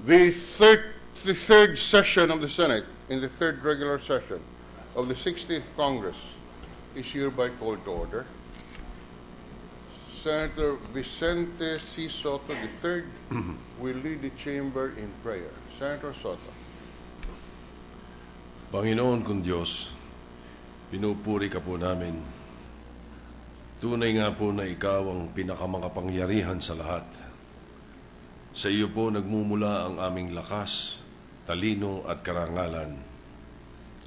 The 33rd session of the Senate in the third regular session of the 60th Congress is hereby called to order. Senator Vicente C. Soto III will lead the chamber in prayer. Senator Soto. Panginoon kong Diyos, pinupuri ka po namin. Tunay nga po na ikaw ang pinakamakapangyarihan sa lahat. Sa iyo po nagmumula ang aming lakas, talino at karangalan.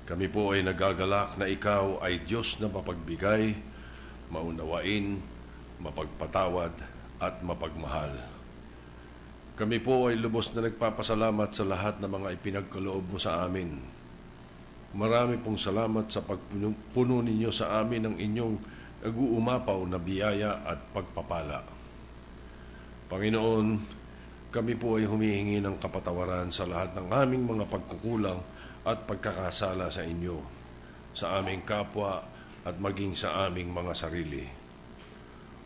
Kami po ay nagagalak na ikaw ay Diyos na mapagbigay, maunawain, mapagpatawad at mapagmahal. Kami po ay lubos na nagpapasalamat sa lahat ng mga ipinagkaloob mo sa amin. Marami pong salamat sa pagpuno ninyo sa amin ng inyong nag-uumapaw na biyaya at pagpapala. Panginoon, kami po ay humihingi ng kapatawaran sa lahat ng aming mga pagkukulang at pagkakasala sa inyo, sa aming kapwa at maging sa aming mga sarili.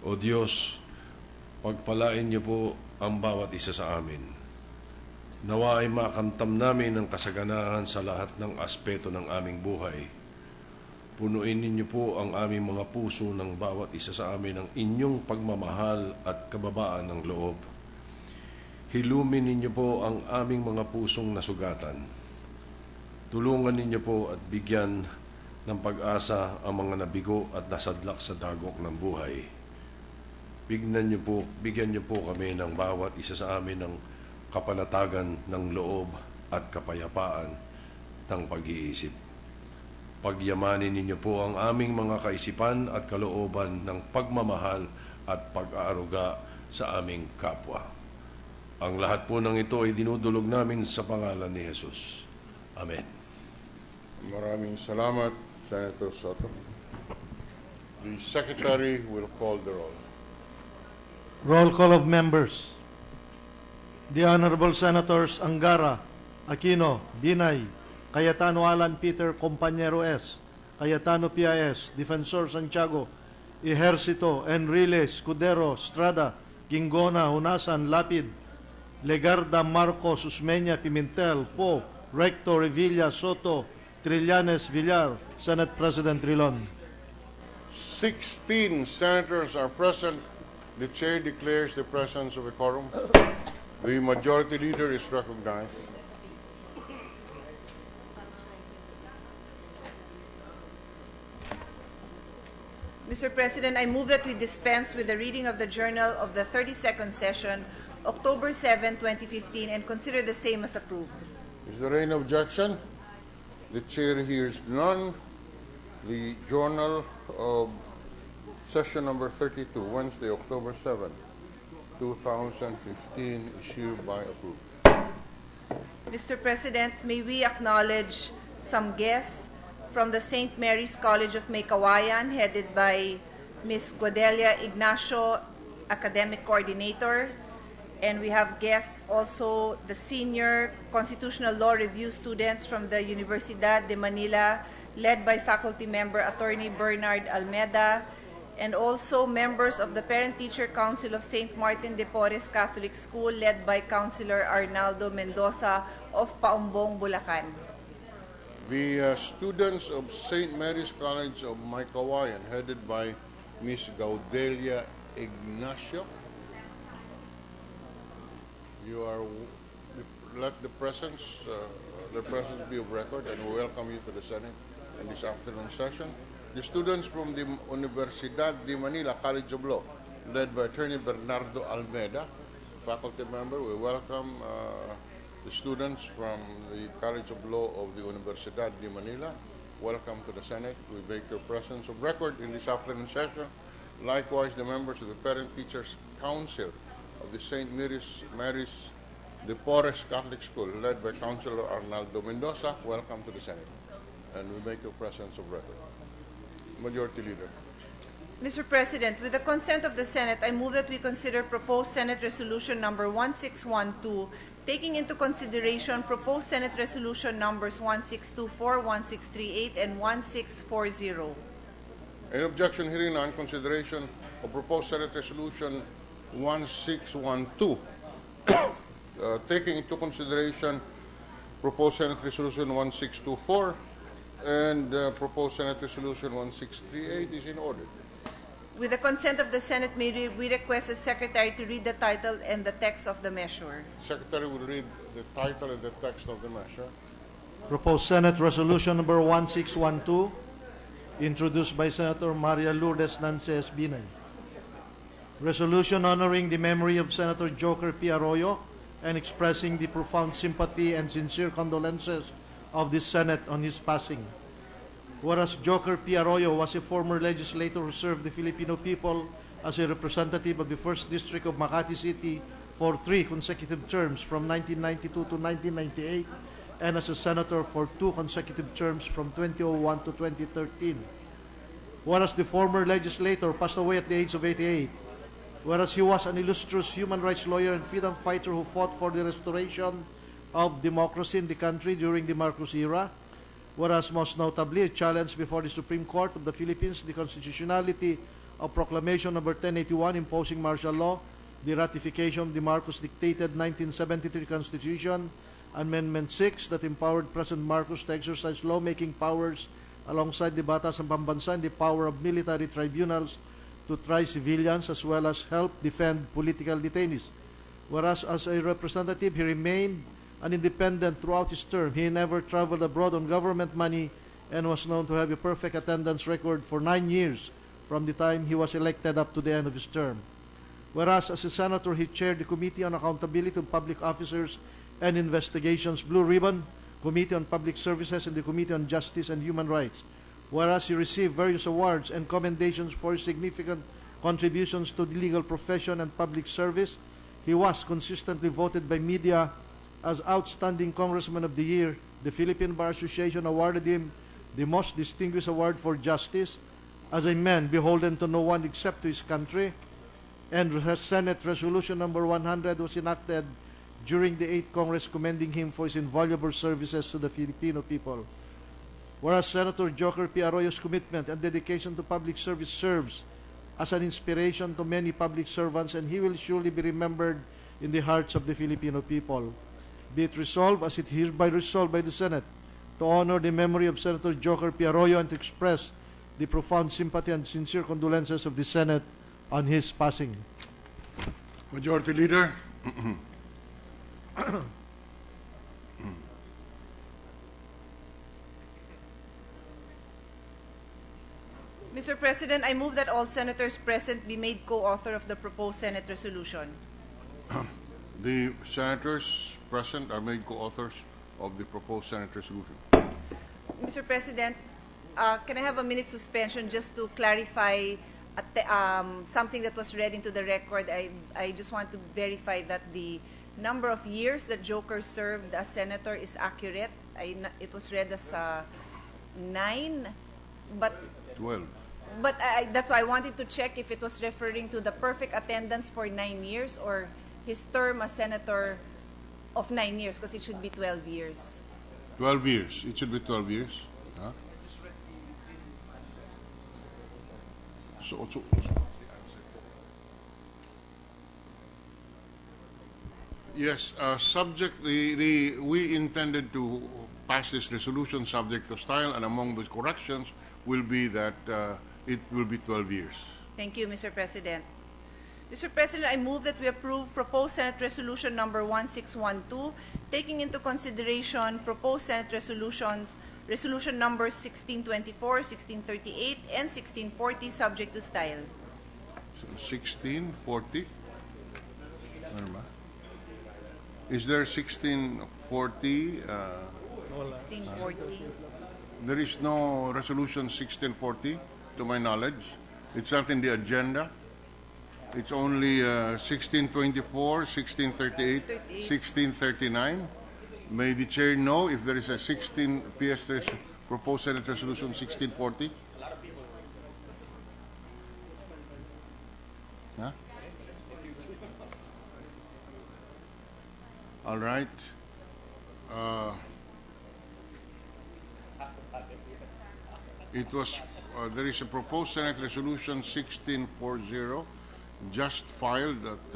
O Diyos, pagpalain niyo po ang bawat isa sa amin. Nawa ay makamtam namin ang kasaganaan sa lahat ng aspeto ng aming buhay. Punuin ninyo po ang aming mga puso ng bawat isa sa amin ng inyong pagmamahal at kababaan ng loob. Hilumin ninyo po ang aming mga pusong nasugatan. Tulungan ninyo po at bigyan ng pag-asa ang mga nabigo at nasadlak sa dagok ng buhay. Bigyan niyo po kami ng bawat isa sa amin ng kapanatagan ng loob at kapayapaan ng pag-iisip. Pagyamanin ninyo po ang aming mga kaisipan at kalooban ng pagmamahal at pag-aaruga sa aming kapwa. Ang lahat po ng ito ay dinudulog namin sa pangalan ni Jesus. Amen. Maraming salamat, Senator Soto. The Secretary will call the roll. Roll call of members. The Honorable Senators Angara, Aquino, Binay, Cayetano Alan Peter Compañero S., Cayetano P.I.S., Defensor Santiago, Ejercito, Enrile, Escudero, Estrada, Gingona, Hunasan, Lapid, Legarda, Marcos, Usmeña, Pimentel, Po, Recto, Revilla, Soto, Trillanes, Villar, Senate President Trilon. 16 senators are present. The chair declares the presence of a quorum. The majority leader is recognized. Mr. President, I move that we dispense with the reading of the Journal of the 32nd Session, October 7, 2015, and consider the same as approved. Is there any objection? The chair hears none. The Journal of Session number 32, Wednesday, October 7, 2015, is hereby approved. Mr. President, may we acknowledge some guests from the St. Mary's College of Maykawayan, headed by Ms. Guadelia Ignacio, Academic Coordinator. And we have guests also, the senior Constitutional Law Review students from the Universidad de Manila, led by faculty member Attorney Bernard Almeda, and also members of the Parent-Teacher Council of St. Martin de Porres Catholic School, led by Councilor Arnaldo Mendoza of Paumbong, Bulacan. The students of St. Mary's College of Maykawayan, headed by Ms. Gaudelia Ignacio. You are let their presence be of record, and we welcome you to the Senate in this afternoon session. The students from the Universidad de Manila College of Law, led by Attorney Bernardo Almeda, faculty member, we welcome the students from the College of Law of the Universidad de Manila. Welcome to the Senate. We make your presence of record in this afternoon session. Likewise, the members of the Parent Teachers Council of the St. Mary's de Porres Catholic School, led by Councilor Arnaldo Mendoza. Welcome to the Senate. And we make your presence of record. Majority Leader. Mr. President, with the consent of the Senate, I move that we consider proposed Senate Resolution number 1612, taking into consideration proposed Senate Resolution numbers 1624, 1638, and 1640. Any objection, hearing none, consideration of proposed Senate Resolution 1612. Taking into consideration proposed Senate Resolution 1624 and proposed Senate Resolution 1638 is in order. With the consent of the Senate, may we request the Secretary to read the title and the text of the measure. Secretary will read the title and the text of the measure. Proposed Senate Resolution number 1612, introduced by Senator Maria Lourdes Nances Binay. Resolution honoring the memory of Senator Joker P. Arroyo and expressing the profound sympathy and sincere condolences of the Senate on his passing. Whereas Joker P. Arroyo was a former legislator who served the Filipino people as a representative of the 1st District of Makati City for 3 consecutive terms from 1992 to 1998 and as a senator for 2 consecutive terms from 2001 to 2013. Whereas the former legislator passed away at the age of 88. Whereas he was an illustrious human rights lawyer and freedom fighter who fought for the restoration of democracy in the country during the Marcos era. Whereas most notably, challenged before the Supreme Court of the Philippines the constitutionality of Proclamation number 1081 imposing martial law, the ratification of the Marcos-dictated 1973 Constitution, Amendment 6 that empowered President Marcos to exercise lawmaking powers alongside the Batas ng Pambansa and the power of military tribunals to try civilians as well as help defend political detainees. Whereas as a representative, he remained an independent throughout his term. He never traveled abroad on government money and was known to have a perfect attendance record for 9 years from the time he was elected up to the end of his term. Whereas as a senator, he chaired the Committee on Accountability of Public Officers and Investigations Blue Ribbon, Committee on Public Services, and the Committee on Justice and Human Rights. Whereas he received various awards and commendations for his significant contributions to the legal profession and public service, he was consistently voted by media as Outstanding Congressman of the Year. The Philippine Bar Association awarded him the Most Distinguished Award for Justice as a man beholden to no one except to his country, and Senate Resolution number 100 was enacted during the 8th Congress commending him for his invaluable services to the Filipino people. Whereas Senator Joker P. Arroyo's commitment and dedication to public service serves as an inspiration to many public servants, and he will surely be remembered in the hearts of the Filipino people. Be it resolved, as it hereby resolved by the Senate, to honor the memory of Senator Joker P. Arroyo and to express the profound sympathy and sincere condolences of the Senate on his passing. Majority Leader. Mr. President, I move that all senators present be made co-author of the proposed Senate resolution. The senators present are made co-authors of the proposed Senate resolution. Mr. President, can I have a minute suspension just to clarify something that was read into the record? I just want to verify that the number of years that Joker served as senator is accurate. It was read as 9, but 12. But that's why I wanted to check if it was referring to the perfect attendance for 9 years or his term as senator of 9 years, because it should be 12 years. 12 years. It should be 12 years. Huh? So yes, subject we intended to pass this resolution subject to style, and among those corrections will be that it will be 12 years. Thank you, Mr. President. Mr. President, I move that we approve proposed Senate Resolution number 1612, taking into consideration proposed Senate resolutions, resolution numbers 1624, 1638, and 1640, subject to style. 1640? Is there 1640? 1640. There is no resolution 1640, to my knowledge. It's not in the agenda. It's only 1624, 1638, 1639. May the chair know if there is a 16 PS proposed Senate Resolution 1640? Huh? All right. It was, there is a proposed Senate Resolution 1640 just filed at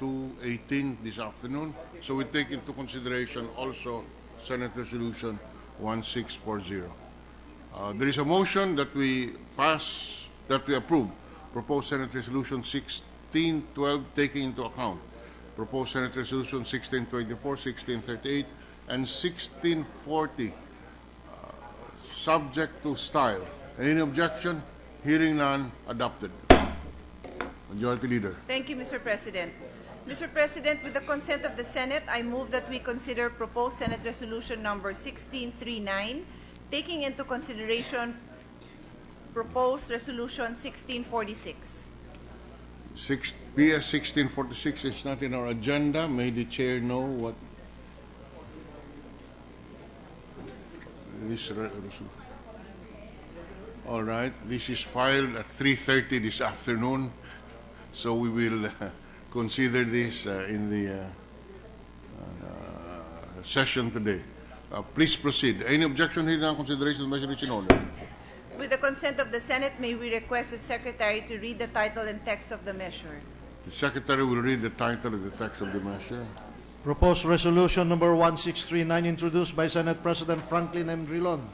2:18 this afternoon. So we take into consideration also Senate Resolution 1640. There is a motion that we approve proposed Senate Resolution 1612, taking into account proposed Senate Resolution 1624, 1638, and 1640, subject to style. Any objection? Hearing none, adopted. Majority Leader. Thank you, Mr. President. Mr. President, with the consent of the Senate, I move that we consider proposed Senate Resolution number 1639, taking into consideration proposed Resolution 1646. PS 1646 is not in our agenda. May the Chair know what this resolution. All right, this is filed at 3:30 this afternoon, so we will consider this in the session today. Please proceed. Any objection here on consideration of the measure in order? With the consent of the Senate, may we request the Secretary to read the title and text of the measure. The Secretary will read the title and the text of the measure. Proposed Resolution number 1639, introduced by Senate President Franklin M. Drilon.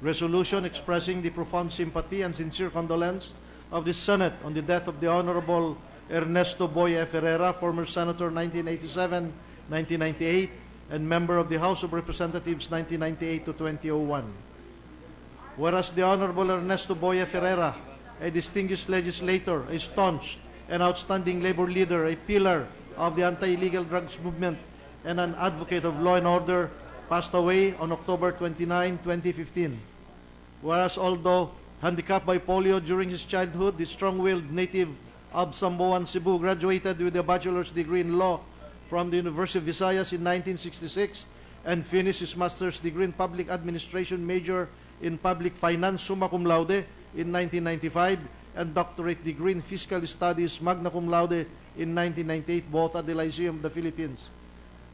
Resolution expressing the profound sympathy and sincere condolence of the Senate on the death of the Honorable Ernesto Boy F. Herrera, former Senator 1987-1998, and member of the House of Representatives 1998 to 2001. Whereas the Honorable Ernesto Boy F. Herrera, a distinguished legislator, a staunch and outstanding labor leader, a pillar of the anti-illegal drugs movement, and an advocate of law and order, passed away on October 29, 2015. Whereas although handicapped by polio during his childhood, the strong-willed native of Samboan, Cebu, graduated with a bachelor's degree in law from the University of Visayas in 1966 and finished his master's degree in public administration, major in public finance, summa cum laude, in 1995, and doctorate degree in fiscal studies, magna cum laude, in 1998, both at the Lyceum of the Philippines.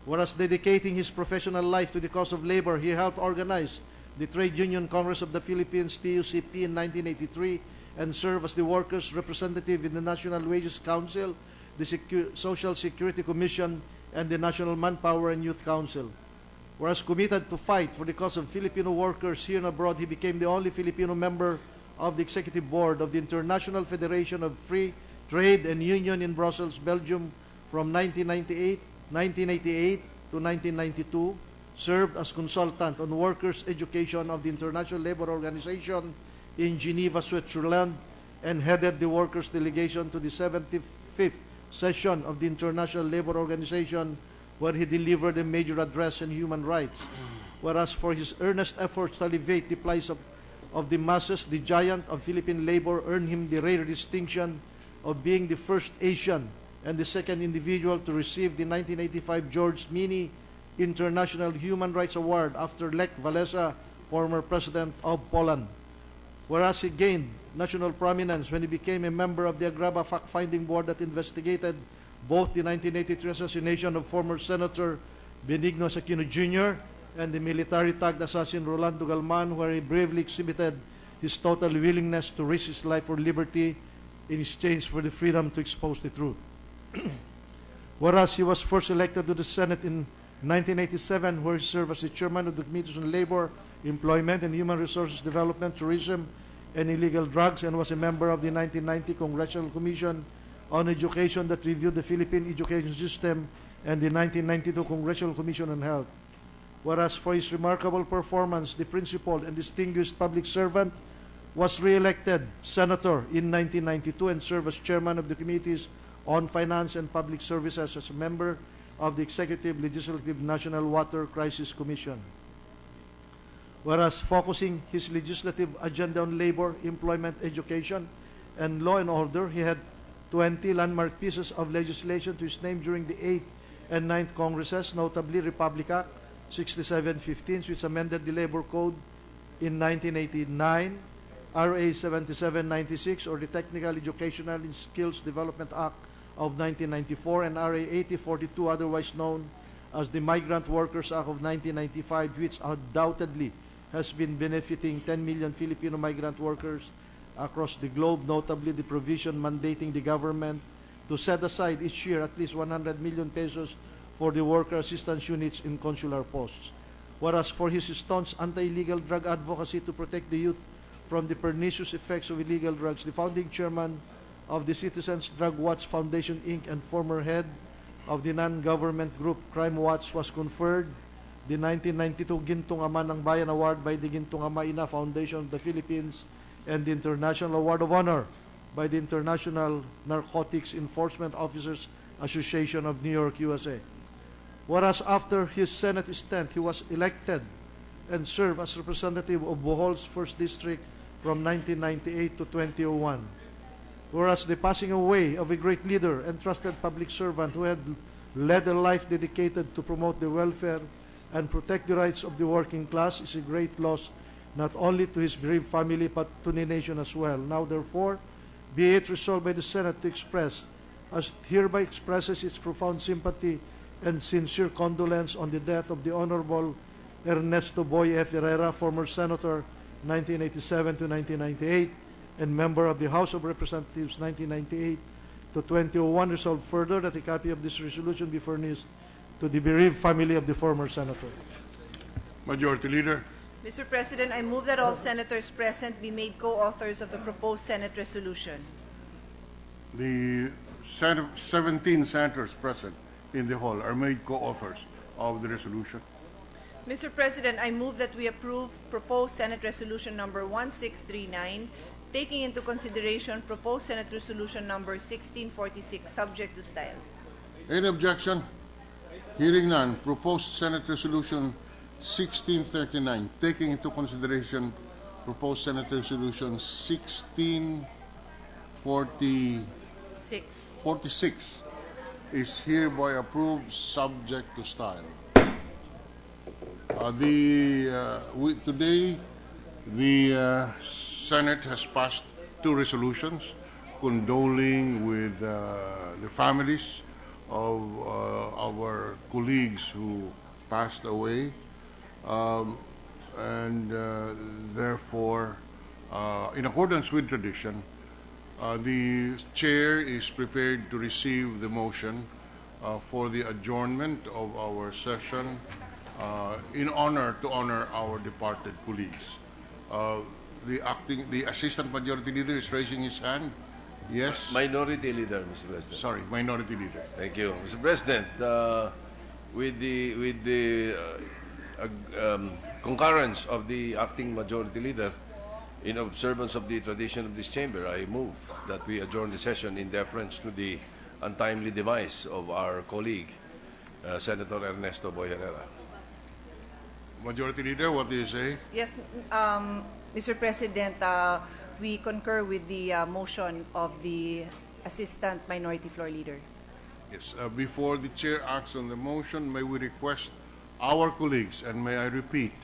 Whereas dedicating his professional life to the cause of labor, he helped organize the Trade Union Congress of the Philippines, TUCP, in 1983, and served as the workers' representative in the National Wages Council, the Social Security Commission, and the National Manpower and Youth Council. Whereas committed to fight for the cause of Filipino workers here and abroad, he became the only Filipino member of the Executive Board of the International Federation of Free Trade and Union in Brussels, Belgium, from 1988 to 1992, served as consultant on workers' education of the International Labor Organization in Geneva, Switzerland, and headed the workers' delegation to the 75th session of the International Labor Organization, where he delivered a major address on human rights. Whereas for his earnest efforts to alleviate the plight of the masses, the giant of Philippine labor earned him the rare distinction of being the first Asian and the second individual to receive the 1985 George Meany International Human Rights Award after Lech Walesa, former president of Poland. Whereas he gained national prominence when he became a member of the Agraba fact-finding board that investigated both the 1983 assassination of former Senator Benigno Aquino Jr. and the military-tagged assassin Rolando Galman, where he bravely exhibited his total willingness to risk his life for liberty in exchange for the freedom to expose the truth. Whereas he was first elected to the Senate in 1987, where he served as the chairman of the Committees on Labor, Employment and Human Resources Development, Tourism, and Illegal Drugs, and was a member of the 1990 Congressional Commission on Education that reviewed the Philippine education system, and the 1992 Congressional Commission on Health. Whereas for his remarkable performance, the principled and distinguished public servant was re-elected senator in 1992 and served as chairman of the Committees on Finance and Public Services as a member of the Executive Legislative National Water Crisis Commission. Whereas focusing his legislative agenda on labor, employment, education, and law and order, he had 20 landmark pieces of legislation to his name during the 8th and 9th Congresses, notably Republic Act 6715, which amended the Labor Code in 1989, RA 7796, or the Technical Educational and Skills Development Act of 1994, and RA 8042, otherwise known as the Migrant Workers Act of 1995, which undoubtedly has been benefiting 10 million Filipino migrant workers across the globe, notably the provision mandating the government to set aside each year at least 100 million pesos for the worker assistance units in consular posts. Whereas for his staunch anti-illegal drug advocacy to protect the youth from the pernicious effects of illegal drugs, the founding chairman of the Citizens Drug Watch Foundation, Inc. and former head of the non-government group Crime Watch was conferred the 1992 Gintong Ama ng Bayan Award by the Gintong Ama Ina Foundation of the Philippines and the International Award of Honor by the International Narcotics Enforcement Officers Association of New York, USA. Whereas after his Senate stint, he was elected and served as representative of Bohol's 1st District from 1998 to 2001. Whereas the passing away of a great leader and trusted public servant who had led a life dedicated to promote the welfare and protect the rights of the working class is a great loss not only to his bereaved family but to the nation as well. Now therefore, be it resolved by the Senate to express, as it hereby expresses its profound sympathy and sincere condolence on the death of the Honorable Ernesto Boy F. Herrera, former Senator 1987 to 1998, and member of the House of Representatives 1998 to 2001, resolved further that a copy of this resolution be furnished to the bereaved family of the former senator. Majority Leader. Mr. President, I move that all senators present be made co-authors of the proposed Senate resolution. The 17 senators present in the hall are made co-authors of the resolution. Mr. President, I move that we approve proposed Senate Resolution number 1639, taking into consideration proposed Senate Resolution number 1646, subject to style. Any objection? Hearing none, proposed Senate Resolution 1639, taking into consideration proposed Senate Resolution 1646 is hereby approved, subject to style. Today, the Senate has passed 2 resolutions condoling with the families of our colleagues who passed away, therefore, in accordance with tradition, the chair is prepared to receive the motion for the adjournment of our session to honor our departed colleagues. The Assistant Majority Leader is raising his hand. Yes. Minority Leader, Mr. President. Sorry, Minority Leader. Thank you, Mr. President. With the concurrence of the acting Majority Leader, in observance of the tradition of this chamber, I move that we adjourn the session in deference to the untimely demise of our colleague, Senator Ernesto Boy Herrera. Majority Leader, what do you say? Yes, Mr. President, we concur with the motion of the Assistant Minority Floor Leader. Yes. Before the chair acts on the motion, may we request our colleagues, and may I repeat,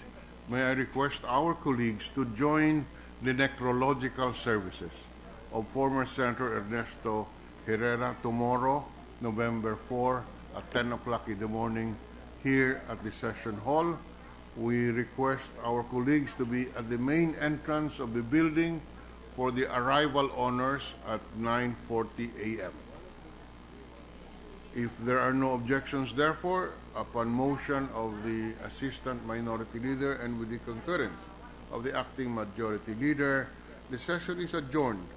may I request our colleagues to join the necrological services of former Senator Ernesto Herrera tomorrow, November 4, at 10 o'clock in the morning, here at the session hall. We request our colleagues to be at the main entrance of the building for the arrival honors at 9:40 a.m. If there are no objections, therefore, upon motion of the Assistant Minority Leader and with the concurrence of the Acting Majority Leader, the session is adjourned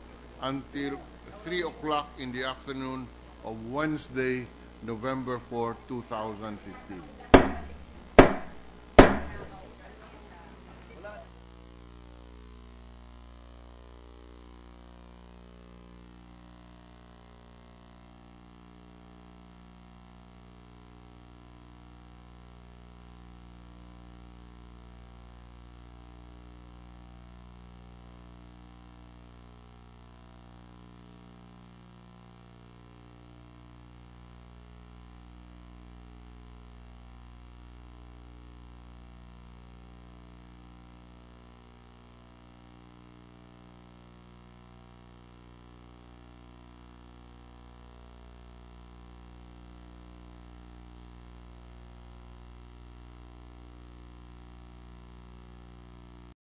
until 3 o'clock in the afternoon of Wednesday, November 4, 2015.